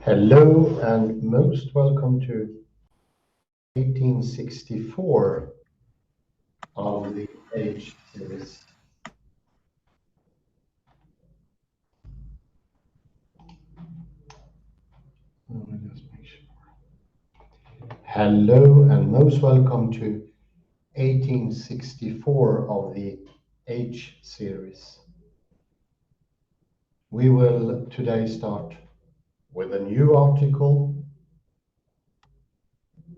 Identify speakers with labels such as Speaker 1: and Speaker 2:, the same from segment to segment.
Speaker 1: Hello and most welcome to 1864 of the Age series. Let me just make sure. Hello and most welcome to 1864 of the Age series. We will today start with a new article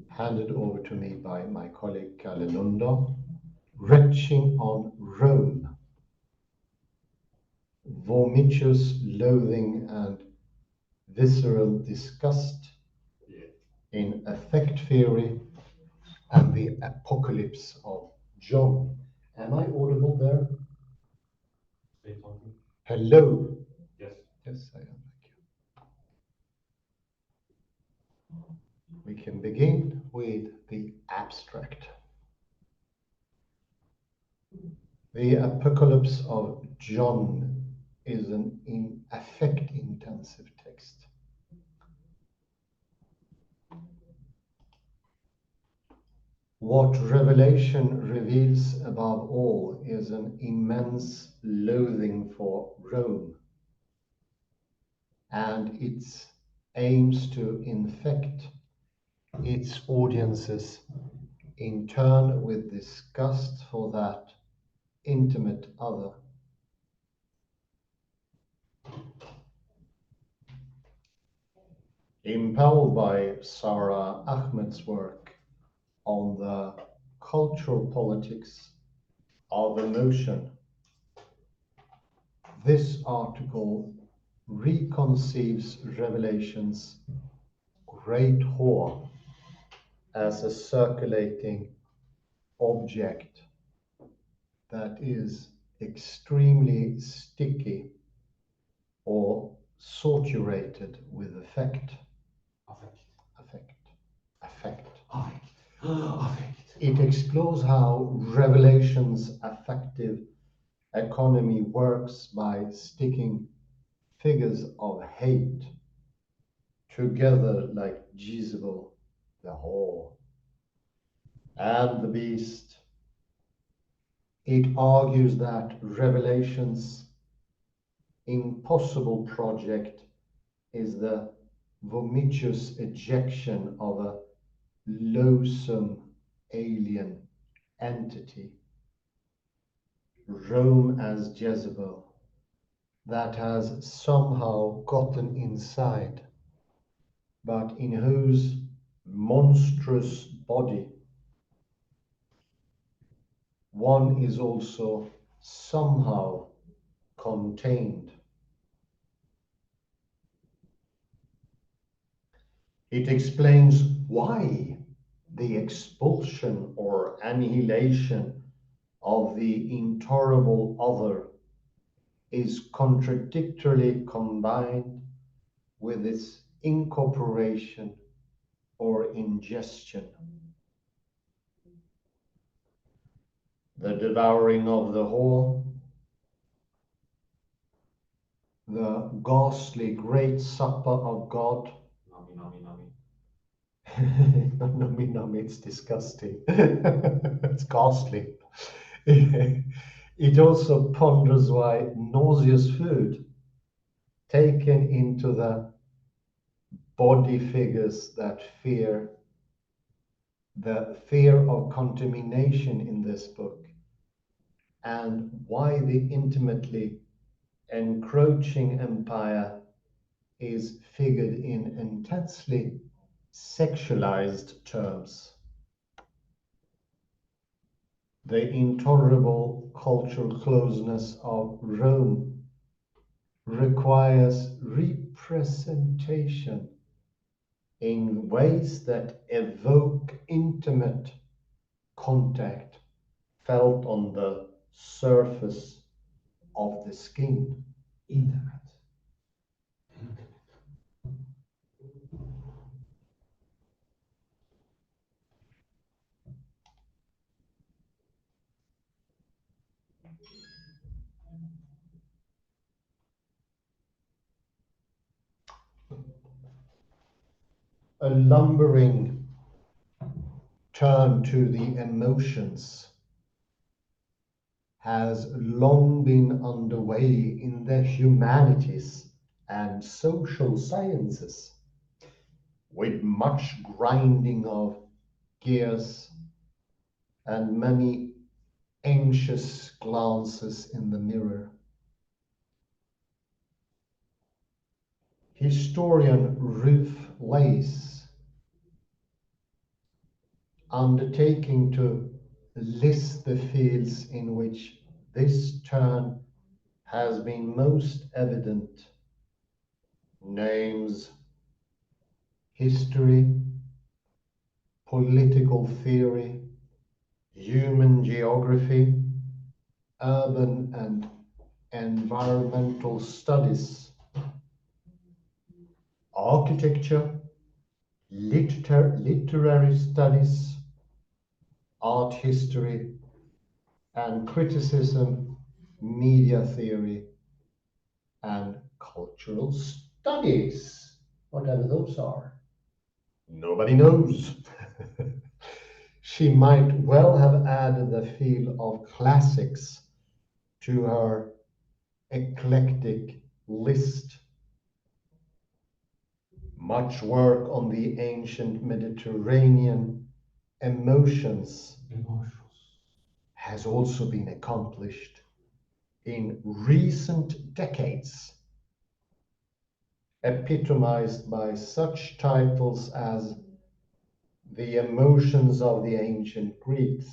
Speaker 1: handed over to me by my colleague Kalle Lunda, Retching on Rome, Vomitous, Loathing and Visceral Disgust in Affect Theory and the Apocalypse of John. Am I audible there? Hello.
Speaker 2: Yes.
Speaker 1: Yes, I am. Thank you. We can begin with the abstract. The Apocalypse of John is an affect-intensive text. What Revelation reveals above all is an immense loathing for Rome and its aims to infect its audiences in turn with disgust for that intimate other. Impelled by Sarah Ahmed's work on the cultural politics of emotion, this article reconceives Revelation's great whore as a circulating object that is extremely sticky or saturated with affect. It explores how Revelation's affective economy works by sticking figures of hate together like Jezebel, the whore, and the beast. It argues that Revelation's impossible project is the vomitous ejection of a loathsome alien entity, Rome as Jezebel, that has somehow gotten inside, but in whose monstrous body one is also somehow contained. It explains why the expulsion or annihilation of the intolerable other is contradictorily combined with its incorporation or ingestion. The devouring of the whore, the ghastly great supper of God. Nummy, nummy, it's disgusting. It's ghastly. It also ponders why nauseous food taken into the body figures that fear the fear of contamination in this book, and why the intimately encroaching empire is figured in intensely sexualized terms. The intolerable cultural closeness of Rome requires representation in ways that evoke intimate contact felt on the surface of the skin. Intimate. A lumbering turn to the emotions has long been underway in the humanities and social sciences, with much grinding of gears and many anxious glances in the mirror. Historian Ruth Lace, undertaking to list the fields in which this turn has been most evident, names history, political theory, human geography, urban and environmental studies, architecture, literary studies, art history, and criticism, media theory, and cultural studies, whatever those are. Nobody knows. She might well have added the field of classics to her eclectic list. Much work on the ancient Mediterranean emotions has also been accomplished in recent decades, epitomized by such titles as The Emotions of the Ancient Greeks,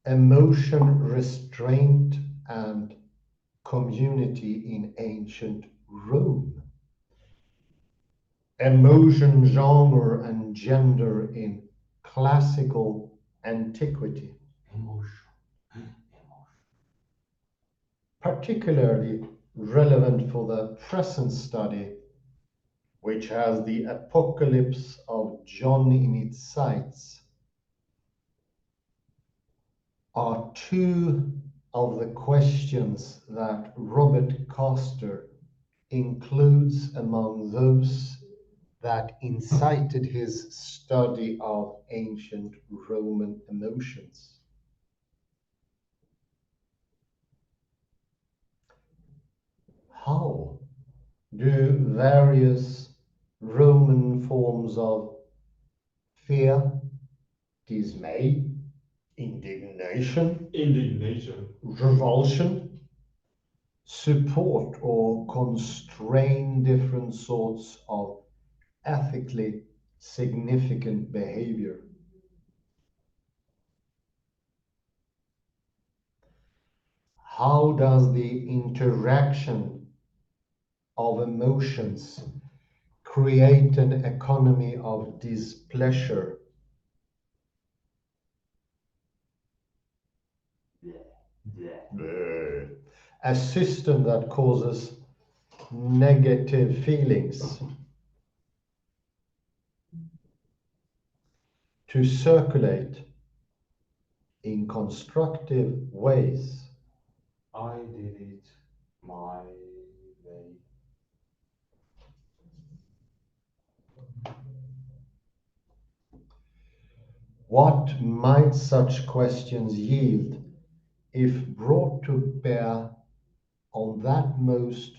Speaker 1: Emotion, Restraint, and Community in Ancient Rome, Emotion, Genre, and Gender in Classical Antiquity. Particularly relevant for the present study, which has the apocalypse of John in its sights, are two of the questions that Robert Castor includes among those that incited his study of ancient Roman emotions. How do various Roman forms of fear, dismay, indignation, revulsion, support or constrain different sorts of ethically significant behavior? How does the interaction of emotions create an economy of displeasure? A system that causes negative feelings to circulate in constructive ways.
Speaker 2: I did it my way.
Speaker 1: What might such questions yield if brought to bear on that most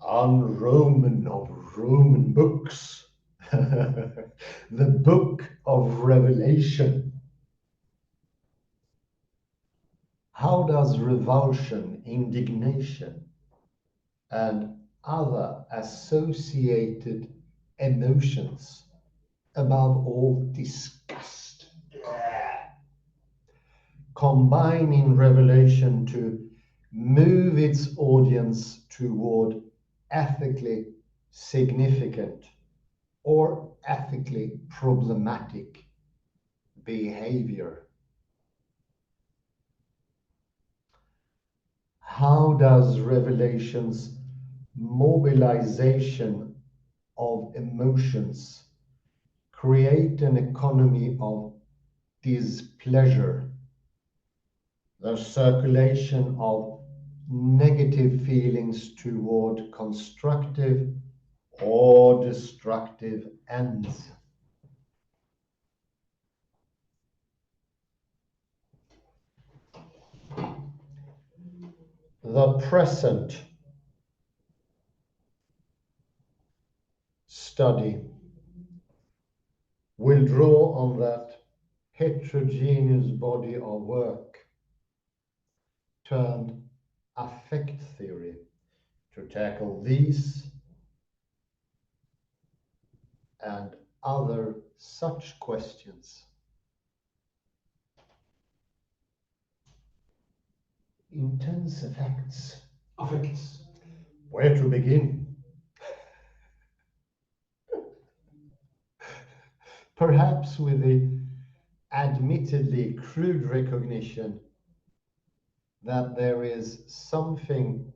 Speaker 1: un-Roman of Roman books, the Book of Revelation? How does revulsion, indignation, and other associated emotions, above all disgust, combine in Revelation to move its audience toward ethically significant or ethically problematic behavior? How does Revelation's mobilization of emotions create an economy of displeasure, the circulation of negative feelings toward constructive or destructive ends. The present study will draw on that heterogeneous body of work termed affect theory to tackle these and other such questions. Intense effects.
Speaker 2: Affects.
Speaker 1: Where to begin? Perhaps with the admittedly crude recognition that there is something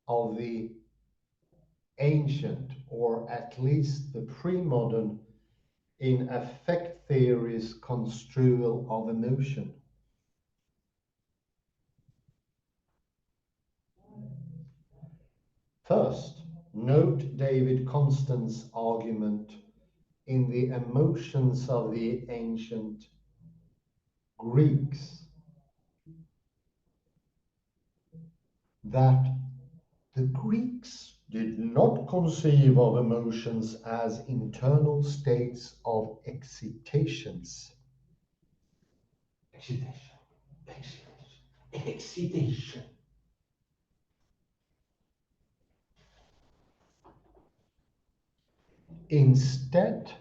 Speaker 1: of the ancient, or at least the pre-modern, in affect theory's construal of emotion. First, note David Constant's argument in the emotions of the ancient Greeks that the Greeks did not conceive of emotions as internal states of excitations.
Speaker 2: Excitation. Excitation. Excitation.
Speaker 1: Instead,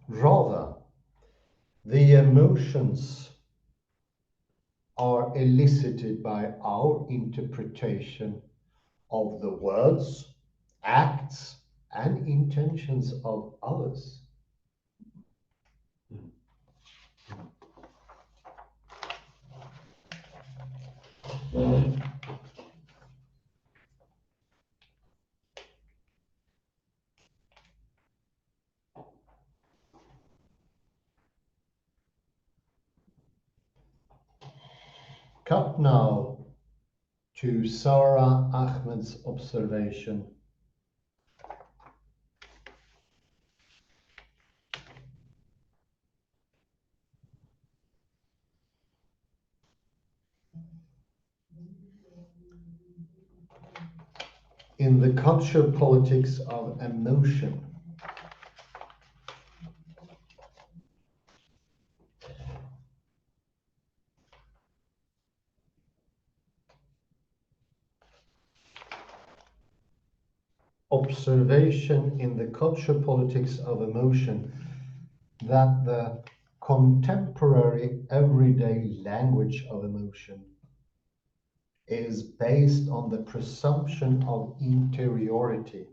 Speaker 1: rather, the emotions are elicited by our interpretation of the words, acts, and intentions of others. Cut now to Sarah Ahmed's observation. In the culture politics of emotion, observation in the culture politics of emotion that the contemporary everyday language of emotion is based on the presumption of interiority.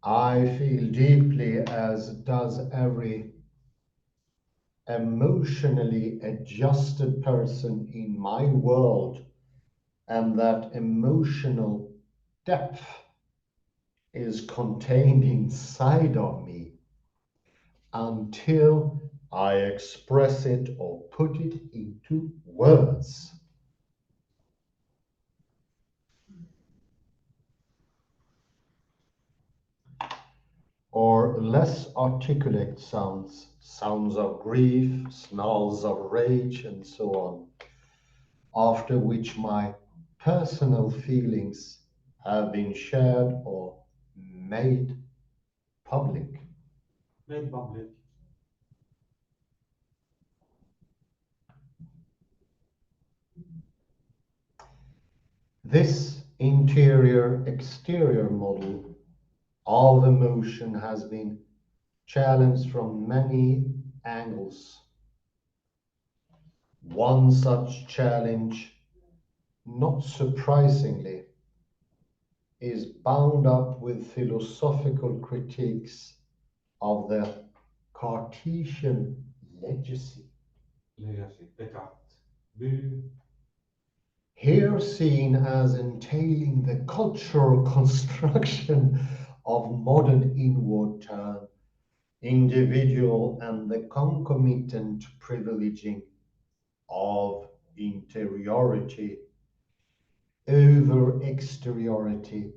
Speaker 1: I feel deeply, as does every emotionally adjusted person in my world, and that emotional depth is contained inside of me until I express it or put it into words. Or less articulate sounds, sounds of grief, snarls of rage, and so on, after which my personal feelings have been shared or made public.
Speaker 2: Made public.
Speaker 1: This interior-exterior model of emotion has been challenged from many angles. One such challenge, not surprisingly, is bound up with philosophical critiques of the Cartesian legacy.
Speaker 2: Legacy. Descartes. Boo.
Speaker 1: Here seen as entailing the cultural construction of modern inward turn individual and the concomitant privileging of interiority over exteriority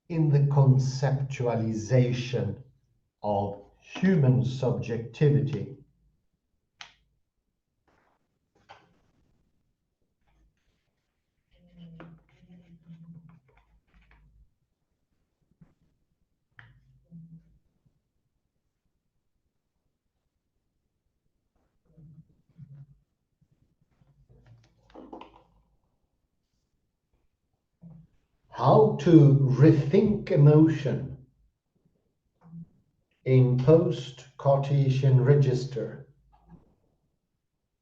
Speaker 1: in the conceptualization of human subjectivity. How to rethink emotion in post-Cartesian register.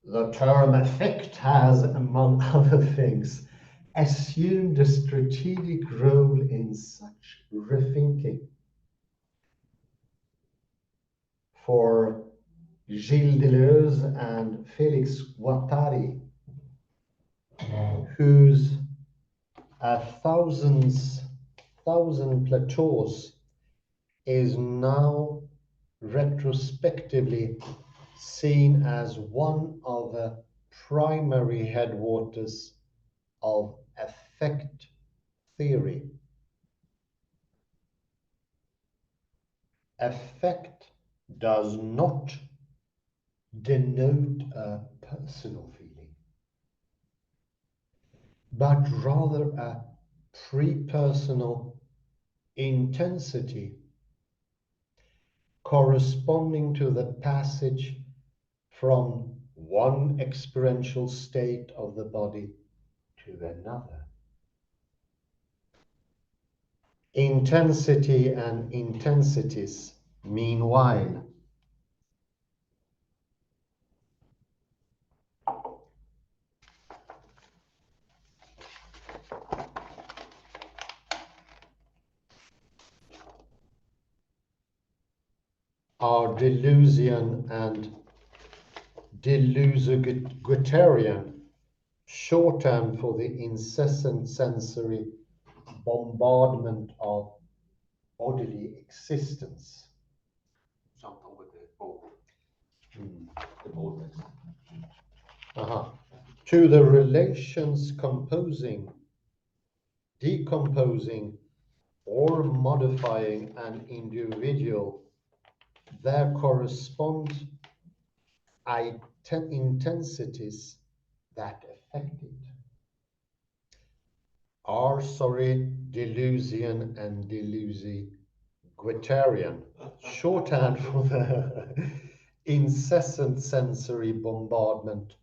Speaker 1: The term affect has, among other things, assumed a strategic role in such rethinking. For Gilles Deleuze and Félix Guattari, whose thousand plateaus is now retrospectively seen as one of the primary headwaters of affect theory. Affect does not denote a personal feeling, but rather a pre-personal intensity corresponding to the passage from one experiential state of the body to another. Intensity and intensities, meanwhile, are Deleuzian and Deleuze-Guattarian, shorthand for the incessant sensory bombardment of bodily existence.
Speaker 2: Something with the both.
Speaker 1: Mm.
Speaker 2: The both.
Speaker 1: To the relations composing, decomposing, or modifying an individual, there correspond intensities that affect it. Are Deleuzian and Deleuze-Guattarian, shorthand for the incessant sensory bombardment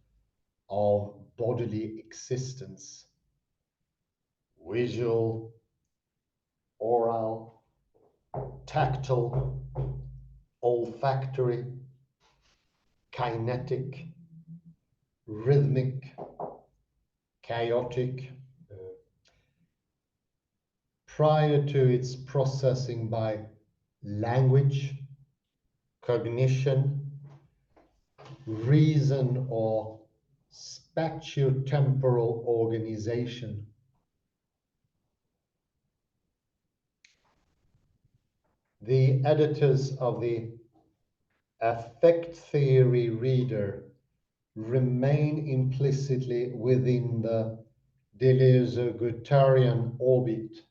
Speaker 1: of bodily existence, visual, oral, tactile, olfactory, kinetic, rhythmic, chaotic, prior to its processing by language, cognition, reason, or spatiotemporal organization. The editors of the affect theory reader remain implicitly within the Deleuze-Guattarian orbit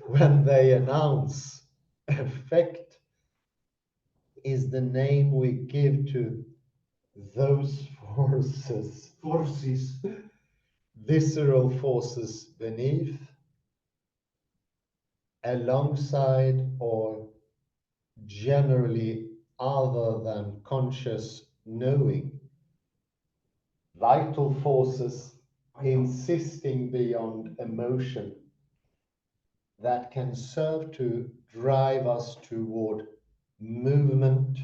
Speaker 1: when they announce affect is the name we give to those forces, visceral forces beneath, alongside, or generally other than conscious knowing, vital forces insisting beyond emotion that can serve to drive us toward movement,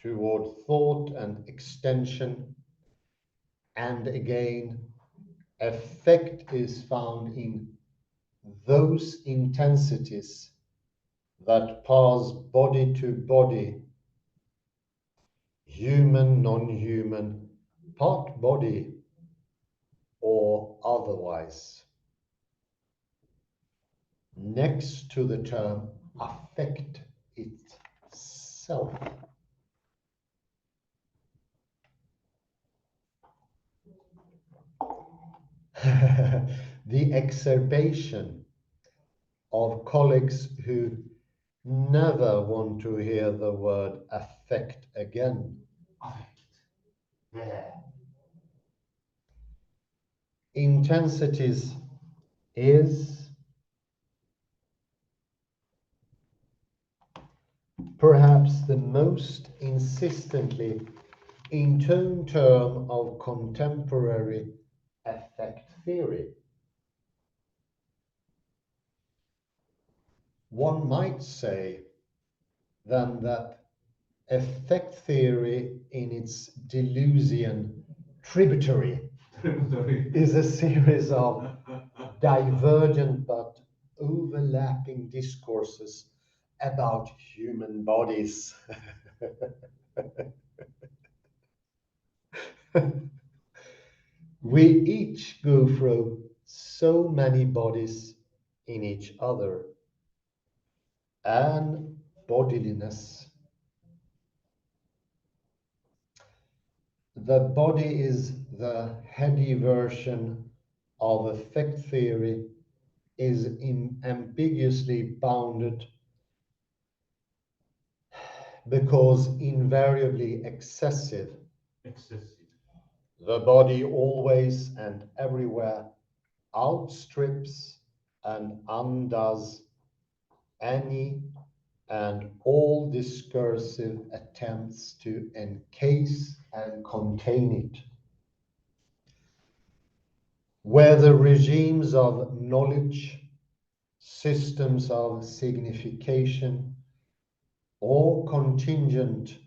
Speaker 1: toward thought and extension. And again, affect is found in those intensities that pass body to body, human, non-human, part body, or otherwise. Next to the term affect itself. The exacerbation of colleagues who never want to hear the word affect again.
Speaker 2: Affect. Yeah.
Speaker 1: Intensities is perhaps the most insistently intoned term of contemporary affect theory. One might say then that affect theory in its Deleuzian tributary is a series of divergent but overlapping discourses about human bodies. We each go through so many bodies in each other, and bodiliness. The body is the heady version of affect theory, is ambiguously bounded because invariably excessive.
Speaker 2: Excessive.
Speaker 1: The body always and everywhere outstrips and undoes any and all discursive attempts to encase and contain it. Whether regimes of knowledge, systems of signification, or contingent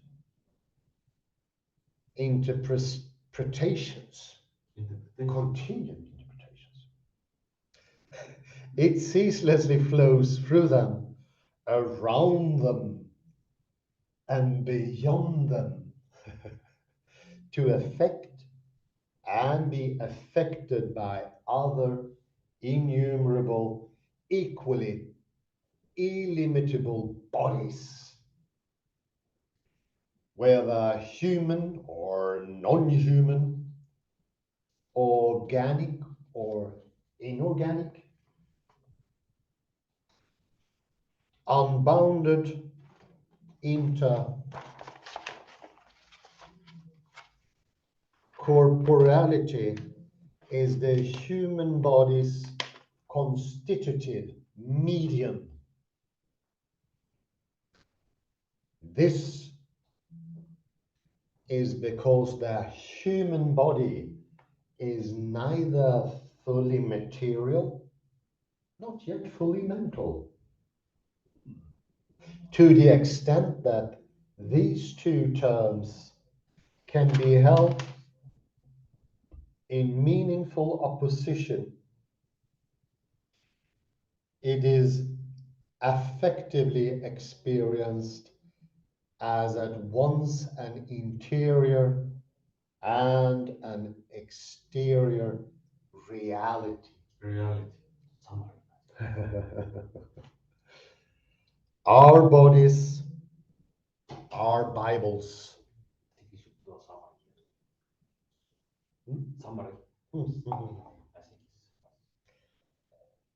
Speaker 1: interpretations, contingent interpretations, it ceaselessly flows through them, around them, and beyond them to affect and be affected by other innumerable, equally illimitable bodies, whether human or non-human, organic or inorganic, unbounded intercorporeality is the human body's constitutive medium. This is because the human body is neither fully material, not yet fully mental. To the extent that these two terms can be held in meaningful opposition, it is affectively experienced as at once an interior and an exterior reality.
Speaker 2: Reality. Summary.
Speaker 1: Our bodies are Bibles.
Speaker 2: I think we should do a summary here.
Speaker 1: Hmm?
Speaker 2: Summary.
Speaker 1: Mhm.
Speaker 2: I think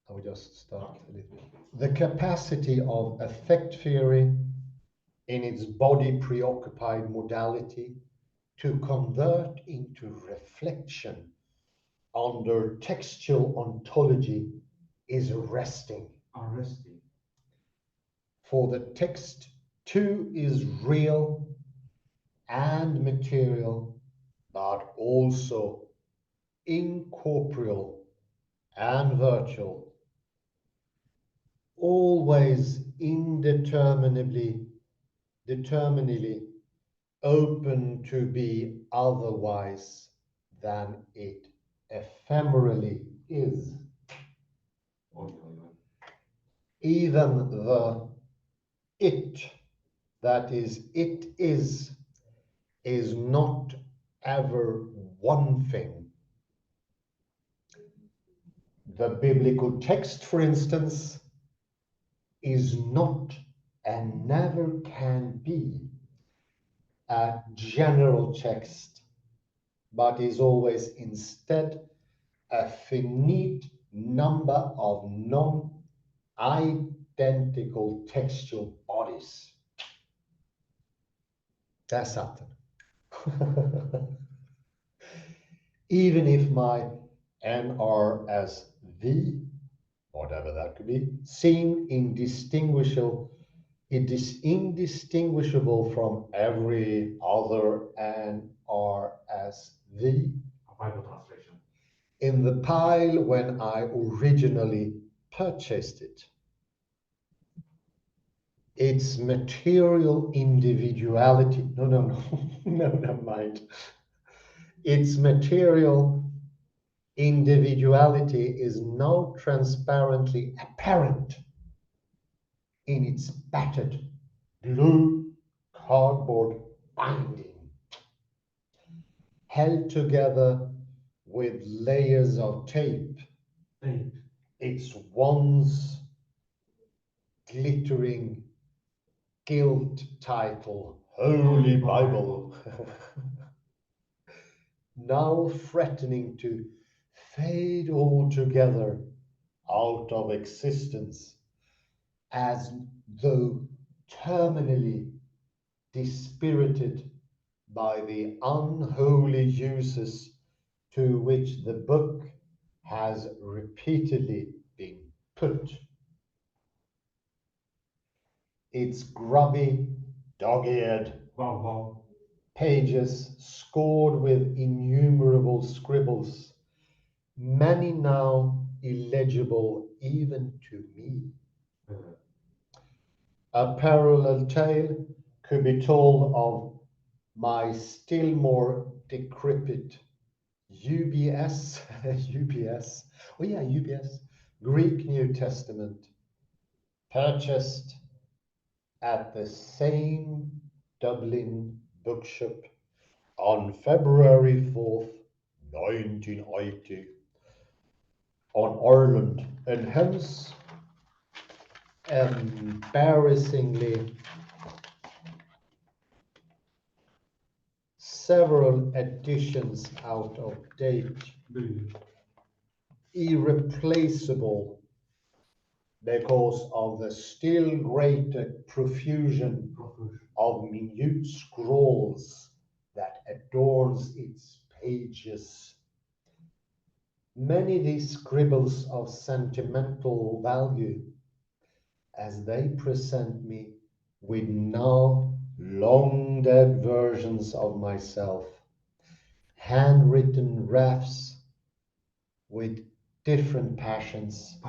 Speaker 1: I will just start a little bit. The capacity of affect theory in its body preoccupied modality to convert into reflection under textual ontology is arresting.
Speaker 2: arresting.
Speaker 1: For the text too is real and material, but also incorporeal and virtual, always determinedly open to be otherwise than it ephemerally is.
Speaker 2: Oi, oi, oi.
Speaker 1: Even the it that is not ever one thing. The biblical text, for instance, is not and never can be a general text, but is always instead a finite number of non-identical textual bodies. Där satt den. Even if my NRSV, whatever that could be, seem indistinguishable, it is indistinguishable from every other NRSV
Speaker 2: Bible translation.
Speaker 1: in the pile when I originally purchased it. Its material individuality, no, never mind. Its material individuality is now transparently apparent in its battered blue cardboard binding, held together with layers of tape. Its once glittering gilt title, Holy Bible, now threatening to fade altogether out of existence, as though terminally dispirited by the unholy uses to which the book has repeatedly been put. Its grubby, dog-eared pages scored with innumerable scribbles, many now illegible even to me. A parallel tale could be told of my still more decrepit UBS, UBS, Greek New Testament, purchased at the same Dublin bookshop on February 4th, 1980, on Ireland, and hence embarrassingly several editions out of date, irreplaceable because of the still greater profusion of minute scrawls that adorns its pages. Many these scribbles of sentimental value, as they present me with now long dead versions of myself, handwritten drafts with different passions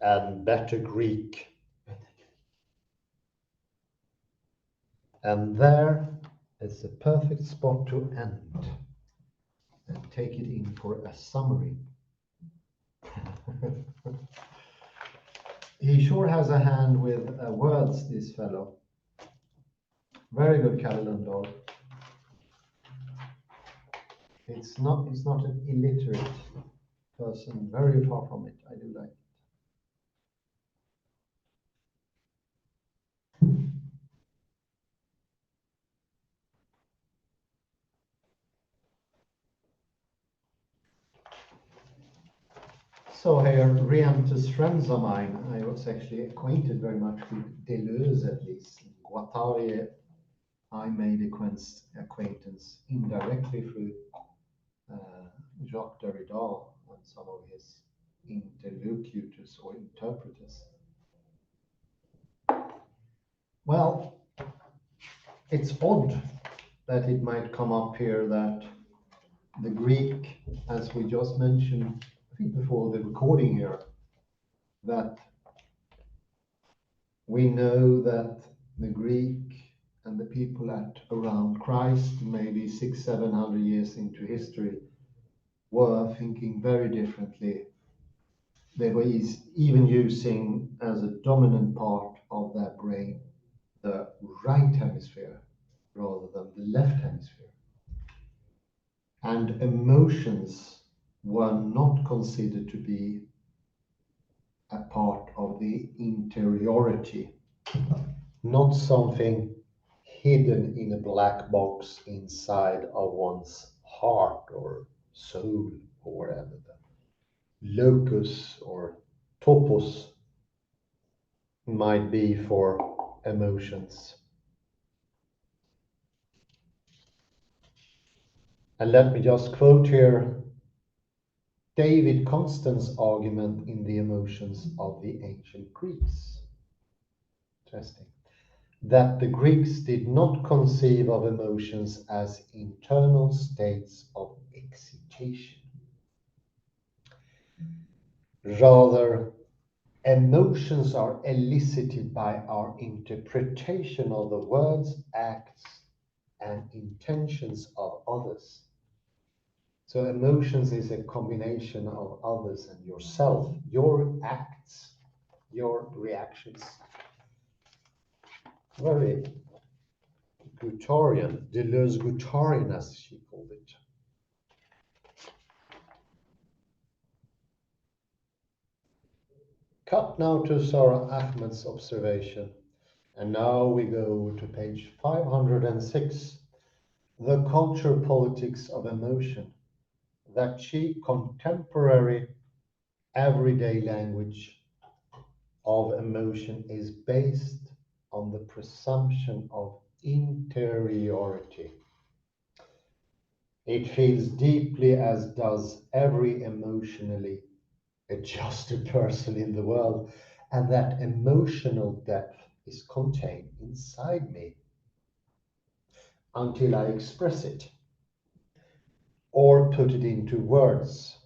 Speaker 1: and better Greek. And there is the perfect spot to end and take it in for a summary. He sure has a hand with words, this fellow. Very good, Kalle Lundahl. He's not an illiterate person, very far from it. I do like it. So here, Riantus friends of mine, I was actually acquainted very much with Deleuze, at least. Guattari, I made acquaintance indirectly through Jacques Derrida and some of his interlocutors or interpreters. Well, it's odd that it might come up here that the Greek, as we just mentioned, I think before the recording here, that we know that the Greek and the people at around Christ, maybe 600-700 years into history, were thinking very differently. They were even using as a dominant part of their brain the right hemisphere rather than the left hemisphere. And emotions were not considered to be a part of the interiority, not something hidden in a black box inside of one's heart or soul or whatever the locus or topos might be for emotions. And let me just quote here David Constant's argument in the emotions of the ancient Greeks. Interesting. That the Greeks did not conceive of emotions as internal states of excitation. Rather, emotions are elicited by our interpretation of the words, acts, and intentions of others. So emotions is a combination of others and yourself, your acts, your reactions. Very Guattarian, Deleuze Guattarian as she called it. Cut now to Sarah Ahmed's observation. And now we go to page 506, the culture politics of emotion, that cheap contemporary everyday language of emotion is based on the presumption of interiority. It feels deeply as does every emotionally adjusted person in the world, and that emotional depth is contained inside me until I express it or put it into words,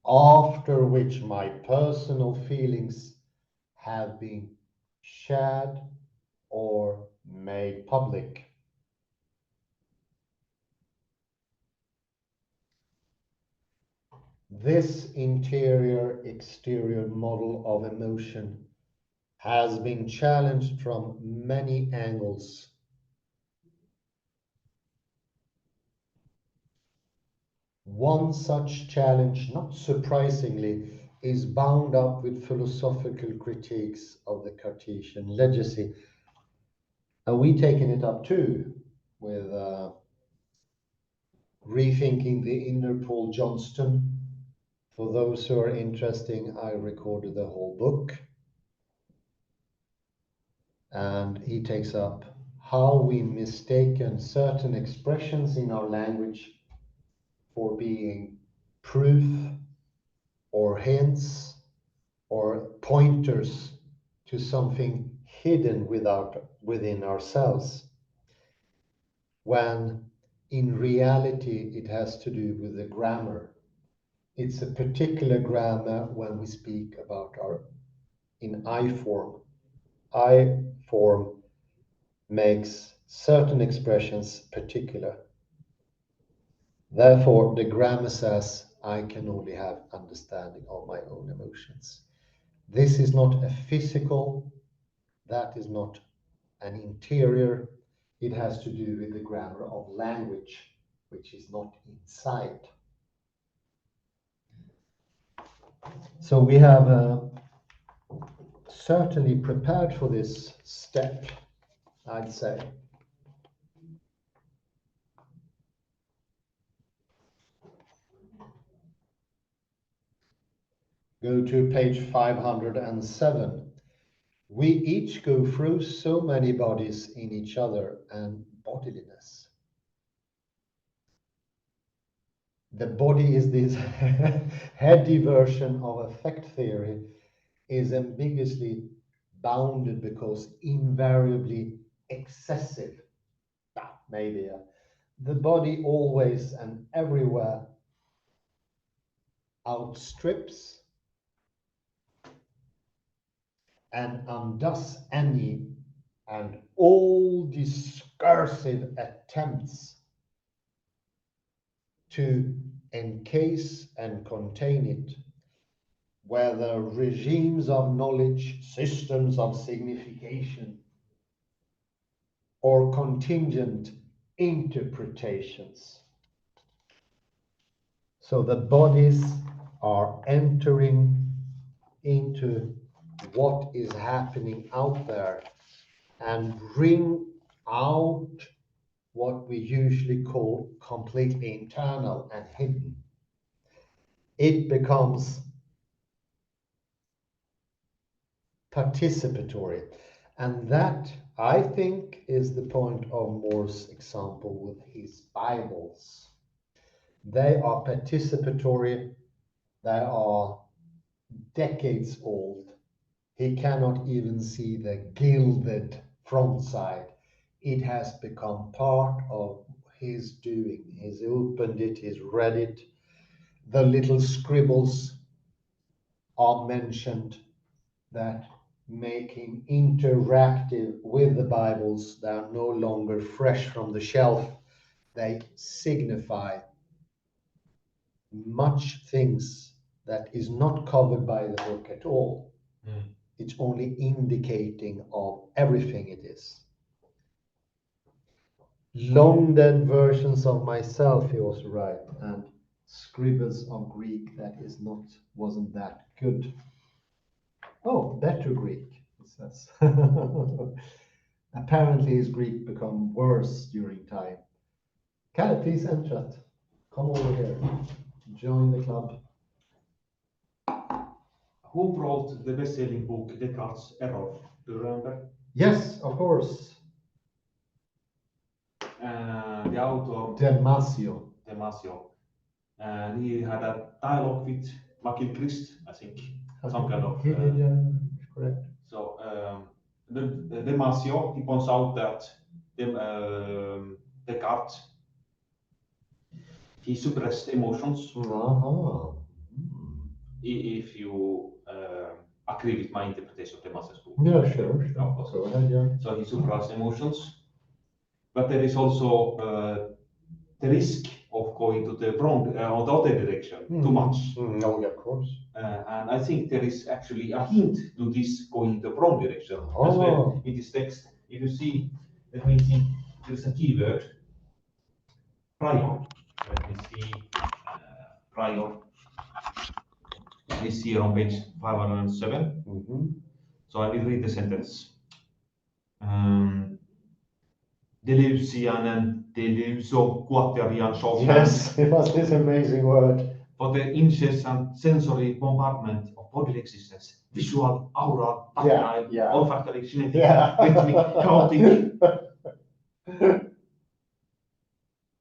Speaker 1: after which my personal feelings have been shared or made public. This interior-exterior model of emotion has been challenged from many angles. One such challenge, not surprisingly, is bound up with philosophical critiques of the Cartesian legacy. And we taken it up too with rethinking the inner Paul Johnston. For those who are interested, I recorded the whole book. And he takes up how we mistaken certain expressions in our language for being proof or hints or pointers to something hidden within ourselves, when in reality it has to do with the grammar. It's a particular grammar when we speak about our in I form. I form makes certain expressions particular. Therefore, the grammar says I can only have understanding of my own emotions. This is not a physical, that is not an interior. It has to do with the grammar of language, which is not inside. So we have certainly prepared for this step, I'd say. Go to page 507. We each go through so many bodies in each other and bodiliness. The body is this heady version of affect theory, is ambiguously bounded because invariably excessive. Maybe the body always and everywhere outstrips and undoes any and all discursive attempts to encase and contain it, whether regimes of knowledge, systems of signification, or contingent interpretations. So the bodies are entering into what is happening out there and bring out what we usually call completely internal and hidden, it becomes participatory. And that, I think, is the point of More's example with his Bibles. They are participatory, they are decades old. He cannot even see the gilded front side. It has become part of his doing. He's opened it, he's read it. The little scribbles are mentioned that make him interactive with the Bibles. They are no longer fresh from the shelf. They signify much things that is not covered by the book at all. It's only indicating of everything it is. Long dead versions of myself, he was right, and scribbles of Greek that wasn't that good. Oh, better Greek, he says. Apparently his Greek become worse during time. Kalle, please enter it. Come over here. Join the club.
Speaker 3: Who wrote the best-selling book Descartes' Error? Do you remember?
Speaker 1: Yes, of course.
Speaker 3: The author
Speaker 1: Damasio.
Speaker 3: And he had a dialogue with Michael Christ, I think. Some kind of.
Speaker 1: He did, yeah, correct.
Speaker 3: So the Damasio, he points out that Descartes, he suppressed emotions.
Speaker 1: Uh-huh.
Speaker 3: If you agree with my interpretation of Damasio's book.
Speaker 1: Yeah, sure.
Speaker 3: Of course.
Speaker 1: Go ahead, yeah.
Speaker 3: So he suppressed emotions. But there is also the risk of going to the wrong or the other direction too much.
Speaker 1: No, of course.
Speaker 3: And I think there is actually a hint to this going the wrong direction as
Speaker 1: Oh.
Speaker 3: well in this text. If you see, let me see, there's a keyword, prior. Let me see, prior. This here on page 507. So I will read the sentence. Delusianen, deluso quaterian short.
Speaker 1: Yes, it was this amazing word.
Speaker 3: For the incessant sensory bombardment of bodily existence, visual, aural, tactile, olfactory, kinetic, rhythmic, chaotic,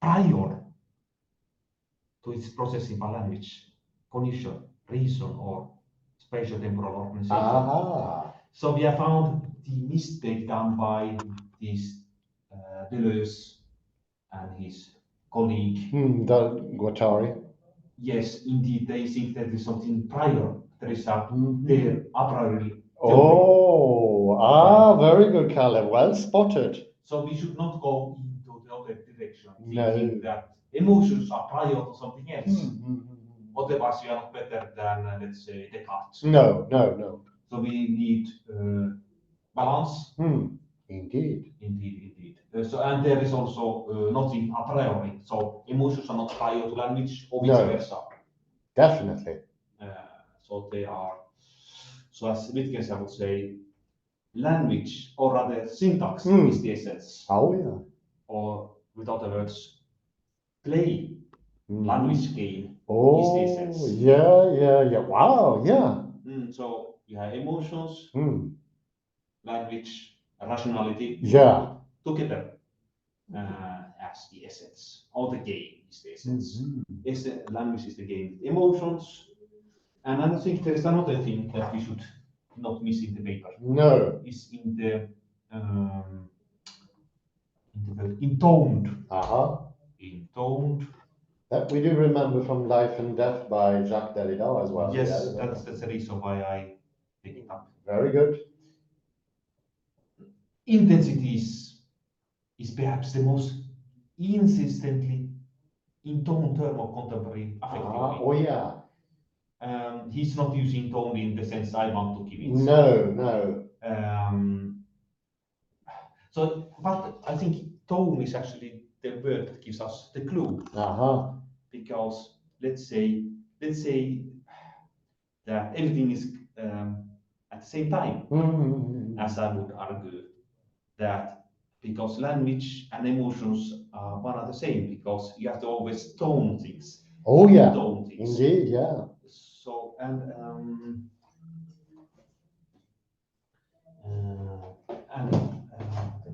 Speaker 3: prior to its processing by language, cognition, reason, or spatial-temporal organization.
Speaker 1: Aha.
Speaker 3: So we have found the mistake done by this Deleuze and his colleague.
Speaker 1: Guattari.
Speaker 3: Yes, indeed, they think there is something prior. There is a there a priori.
Speaker 1: Very good, Kalle. Well spotted.
Speaker 3: So we should not go into the other direction, thinking that emotions are prior to something else. Otherwise, we are not better than, let's say, Descartes.
Speaker 1: No.
Speaker 3: So we need balance.
Speaker 1: Indeed.
Speaker 3: So, and there is also nothing a priori. So emotions are not prior to language, or vice versa.
Speaker 1: Definitely.
Speaker 3: So they are. So as Wittgenstein would say, language, or rather syntax, is the essence.
Speaker 1: Oh yeah.
Speaker 3: Or with other words, play, language game is the essence.
Speaker 1: Yeah. Wow, yeah.
Speaker 3: So you have emotions, language, rationality, together as the essence. Or the game is the essence. Language is the game. Emotions, and I think there is another thing that we should not miss in the paper.
Speaker 1: No.
Speaker 3: Is in the word intoned. Intoned.
Speaker 1: That we do remember from Life and Death by Jacques Derrida as well.
Speaker 3: Yes, that's the reason why I pick it up.
Speaker 1: Very good.
Speaker 3: Intensity is perhaps the most insistently intoned term of contemporary affect theory. He's not using tone in the sense I want to give it.
Speaker 1: No.
Speaker 3: But I think tone is actually the word that gives us the clue. Because let's say that everything is at the same time, as I would argue that because language and emotions are one and the same, because you have to always tone things.
Speaker 1: Oh yeah,
Speaker 3: Tone things.
Speaker 1: indeed, yeah.
Speaker 3: So there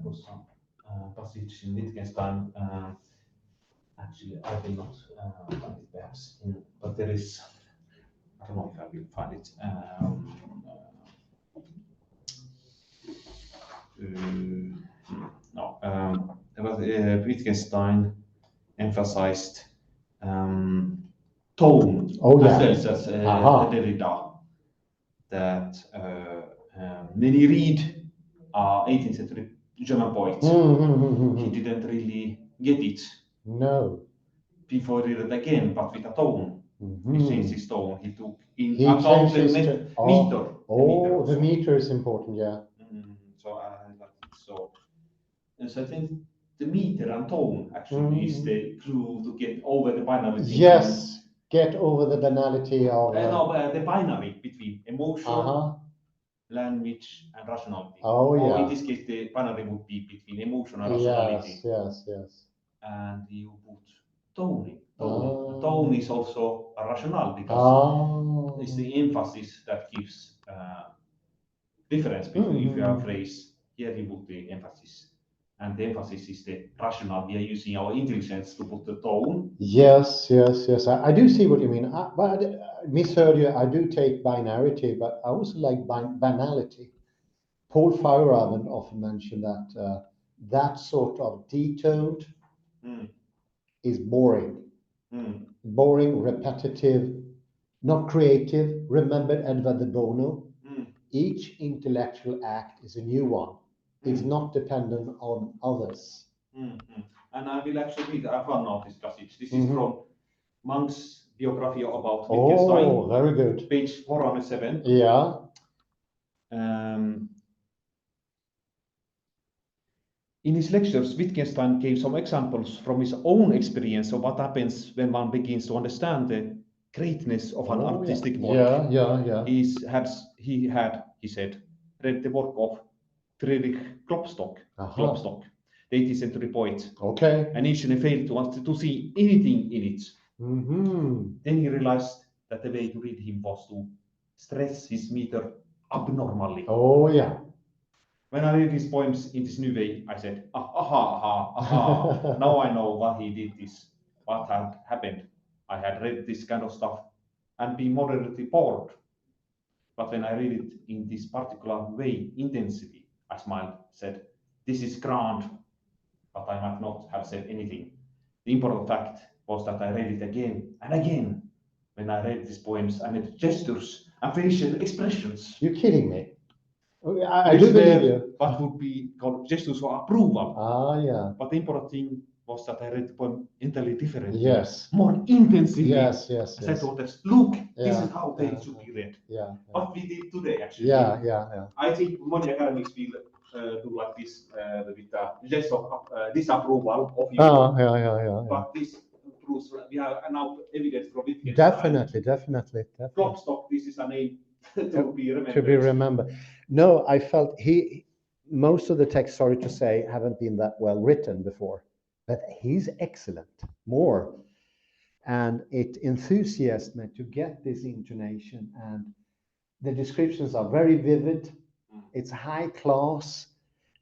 Speaker 3: was some passage in Wittgenstein. Actually, I will not find it perhaps, but there is. I don't know if I will find it. No, there was Wittgenstein emphasized tone
Speaker 1: Oh,
Speaker 3: as
Speaker 1: yeah.
Speaker 3: well as Derrida. That when you read 18th century German poet, he didn't really get it.
Speaker 1: No.
Speaker 3: Before he read it again, but with a tone. He changed his tone. He took in
Speaker 1: He
Speaker 3: account the
Speaker 1: changes
Speaker 3: meter.
Speaker 1: The meter is important, yeah.
Speaker 3: So I like it. So, and so I think the meter and tone actually is the clue to get over the binary.
Speaker 1: Yes, get over the banality of.
Speaker 3: The binary between emotion, language, and rationality.
Speaker 1: Oh, yeah.
Speaker 3: In this case, the binary would be between emotion and rationality.
Speaker 1: Yes.
Speaker 3: And you put tone in. Tone is also a rationale because it's the emphasis that gives difference between if you have a phrase, here you put the emphasis. And the emphasis is the rational. We are using our intelligence to put the tone. Yes.
Speaker 1: I do see what you mean. But misheard you. I do take binarity, but I also like banality. Paul Feyerabend often mentioned that that sort of detoned is boring. Boring, repetitive, not creative. Remember Edward de Bono? Each intellectual act is a new one. It's not dependent on others.
Speaker 3: And I will actually read one of this passage. This is from Monk's biography about Wittgenstein.
Speaker 1: Oh, very good.
Speaker 3: Page 407.
Speaker 1: Yeah.
Speaker 3: In his lectures, Wittgenstein gave some examples from his own experience of what happens when one begins to understand the greatness of an artistic work.
Speaker 1: Yeah.
Speaker 3: He said, read the work of Friedrich Klopstock, the 18th century poet.
Speaker 1: Okay.
Speaker 3: And initially failed to see anything in it. Then he realized that the way to read him was to stress his meter abnormally.
Speaker 1: Oh, yeah.
Speaker 3: When I read his poems in this new way, I said, aha, now I know why he did this, what had happened. I had read this kind of stuff and been moderately bored. But when I read it in this particular way, intensity, I smiled, said, this is grand, but I might not have said anything. The important fact was that I read it again and again. When I read these poems, I made gestures and facial expressions.
Speaker 1: You're kidding me. I do believe you.
Speaker 3: What would be called gestures for approval.
Speaker 1: Yeah.
Speaker 3: But the important thing was that I read the poem entirely differently.
Speaker 1: Yes.
Speaker 3: More intensely.
Speaker 1: Yes.
Speaker 3: I said to others, look, this is how they should be read.
Speaker 1: Yeah.
Speaker 3: What we did today, actually.
Speaker 1: Yeah.
Speaker 3: I think many academics will do like this with the gesture of disapproval of you.
Speaker 1: Yeah.
Speaker 3: But this proves we have now evidence from Wittgenstein.
Speaker 1: Definitely.
Speaker 3: Klopstock, this is a name to be
Speaker 1: remembered. No, I felt most of the texts, sorry to say, haven't been that well written before, but he's excellent. More. And it enthusiasmed me to get this intonation, and the descriptions are very vivid. It's high class.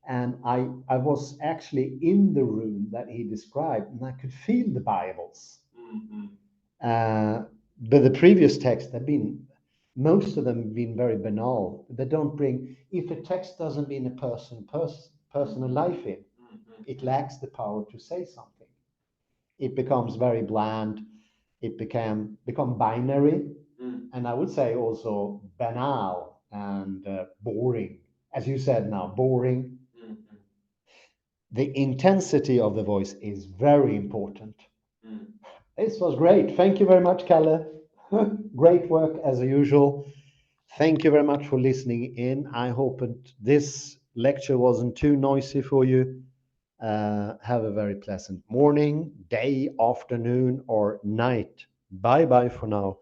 Speaker 1: And I was actually in the room that he described, and I could feel the Bibles. But the previous texts have been, most of them have been very banal. They don't bring, if a text doesn't mean a personal life in, it lacks the power to say something. It becomes very bland. It become binary, and I would say also banal and boring. As you said now, boring. The intensity of the voice is very important. This was great. Thank you very much, Kalle. Great work as usual. Thank you very much for listening in. I hope this lecture wasn't too noisy for you. Have a very pleasant morning, day, afternoon, or night. Bye bye for now.